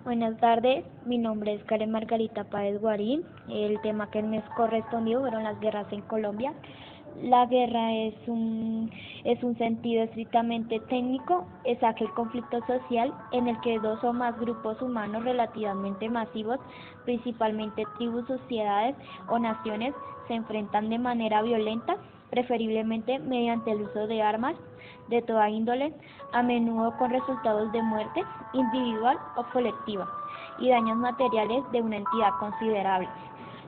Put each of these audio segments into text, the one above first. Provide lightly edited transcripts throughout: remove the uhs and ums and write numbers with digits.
Buenas tardes, mi nombre es Karen Margarita Páez Guarín. El tema que me correspondió fueron las guerras en Colombia. La guerra es un sentido estrictamente técnico, es aquel conflicto social en el que dos o más grupos humanos relativamente masivos, principalmente tribus, sociedades o naciones, se enfrentan de manera violenta, preferiblemente mediante el uso de armas de toda índole, a menudo con resultados de muerte individual o colectiva y daños materiales de una entidad considerable.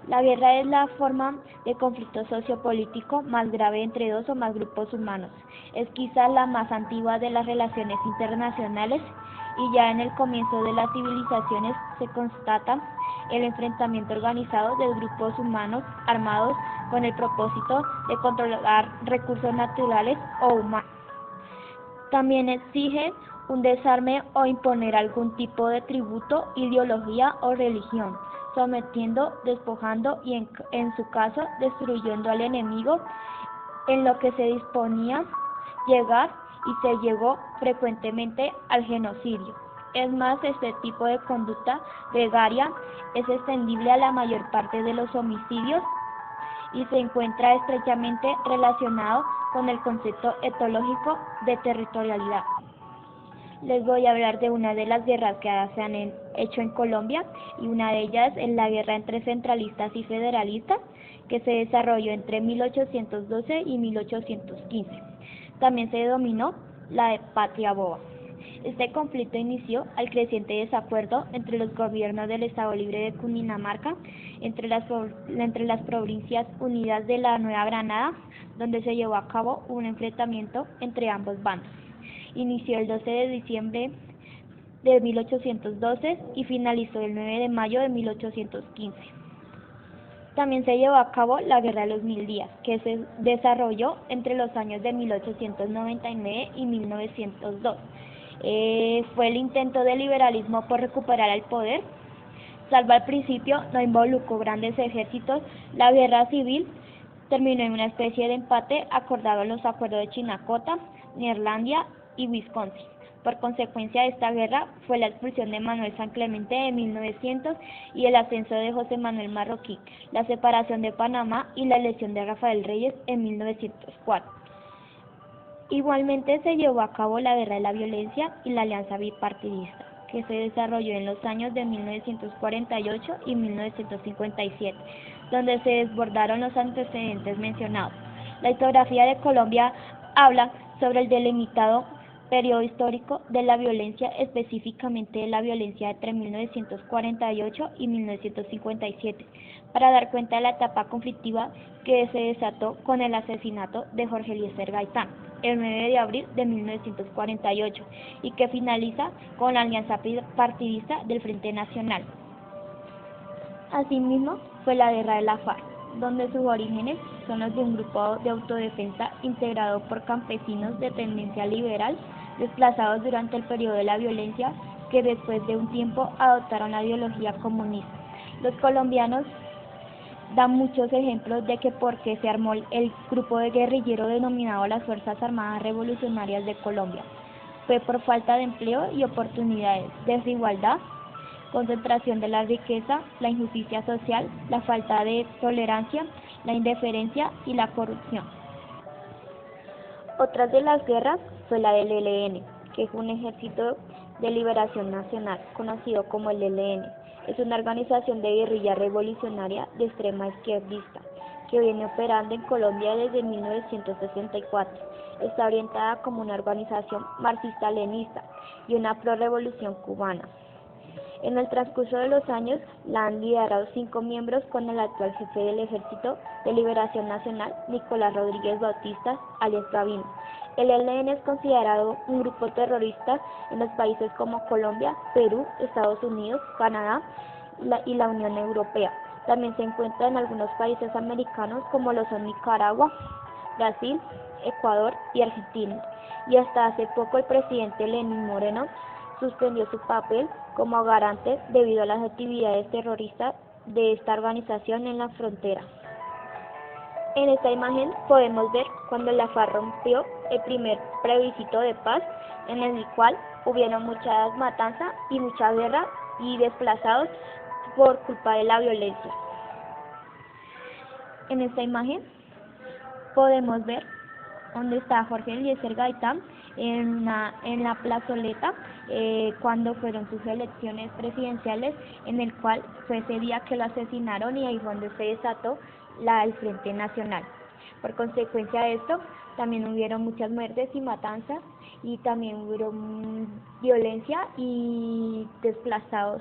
La guerra es la forma de conflicto sociopolítico más grave entre dos o más grupos humanos. Es quizás la más antigua de las relaciones internacionales y ya en el comienzo de las civilizaciones se constata el enfrentamiento organizado de grupos humanos armados con el propósito de controlar recursos naturales o humanos. También exige un desarme o imponer algún tipo de tributo, ideología o religión, sometiendo, despojando y en su caso destruyendo al enemigo, en lo que se disponía llegar y se llegó frecuentemente al genocidio. Es más, este tipo de conducta gregaria es extendible a la mayor parte de los homicidios y se encuentra estrechamente relacionado con el concepto etológico de territorialidad. Les voy a hablar de una de las guerras que se han hecho en Colombia, y una de ellas es la guerra entre centralistas y federalistas, que se desarrolló entre 1812 y 1815. También se denominó la de Patria Boba. Este conflicto inició al creciente desacuerdo entre los gobiernos del Estado Libre de Cundinamarca, entre las Provincias Unidas de la Nueva Granada, donde se llevó a cabo un enfrentamiento entre ambos bandos. Inició el 12 de diciembre de 1812 y finalizó el 9 de mayo de 1815. También se llevó a cabo la Guerra de los Mil Días, que se desarrolló entre los años de 1899 y 1902. Fue el intento de liberalismo por recuperar el poder. Salvo al principio, no involucró grandes ejércitos. La guerra civil terminó en una especie de empate acordado en los acuerdos de Chinacota, Neerlandia y Wisconsin. Por consecuencia de esta guerra fue la expulsión de Manuel San Clemente en 1900 y el ascenso de José Manuel Marroquín, la separación de Panamá y la elección de Rafael Reyes en 1904. Igualmente se llevó a cabo la Guerra de la Violencia y la Alianza Bipartidista, que se desarrolló en los años de 1948 y 1957, donde se desbordaron los antecedentes mencionados. La historiografía de Colombia habla sobre el delimitado periodo histórico de la violencia, específicamente de la violencia entre 1948 y 1957, para dar cuenta de la etapa conflictiva que se desató con el asesinato de Jorge Eliezer Gaitán el 9 de abril de 1948 y que finaliza con la alianza partidista del Frente Nacional. Asimismo, fue la guerra de la FARC, donde sus orígenes son los de un grupo de autodefensa integrado por campesinos de tendencia liberal, desplazados durante el periodo de la violencia, que después de un tiempo adoptaron la ideología comunista. Los colombianos dan muchos ejemplos de que por qué se armó el grupo de guerrillero denominado las Fuerzas Armadas Revolucionarias de Colombia. Fue por falta de empleo y oportunidades, desigualdad, concentración de la riqueza, la injusticia social, la falta de tolerancia, la indiferencia y la corrupción. Otra de las guerras fue la del ELN, que es un ejército de liberación nacional, conocido como el ELN. Es una organización de guerrilla revolucionaria de extrema izquierdista, que viene operando en Colombia desde 1964. Está orientada como una organización marxista-leninista y una pro-revolución cubana. En el transcurso de los años la han liderado 5 miembros con el actual jefe del Ejército de Liberación Nacional, Nicolás Rodríguez Bautista, alias Gavino. El ELN es considerado un grupo terrorista en los países como Colombia, Perú, Estados Unidos, Canadá y la Unión Europea. También se encuentra en algunos países americanos como lo son Nicaragua, Brasil, Ecuador y Argentina. Y hasta hace poco el presidente Lenín Moreno suspendió su papel como garante debido a las actividades terroristas de esta organización en la frontera. En esta imagen podemos ver cuando la FARC rompió el primer plebiscito de paz, en el cual hubieron muchas matanzas y mucha guerra y desplazados por culpa de la violencia. En esta imagen podemos ver donde está Jorge Eliezer Gaitán en la plazoleta cuando fueron sus elecciones presidenciales, en el cual fue ese día que lo asesinaron y ahí fue donde se desató el Frente Nacional. Por consecuencia de esto, también hubieron muchas muertes y matanzas y también hubo violencia y desplazados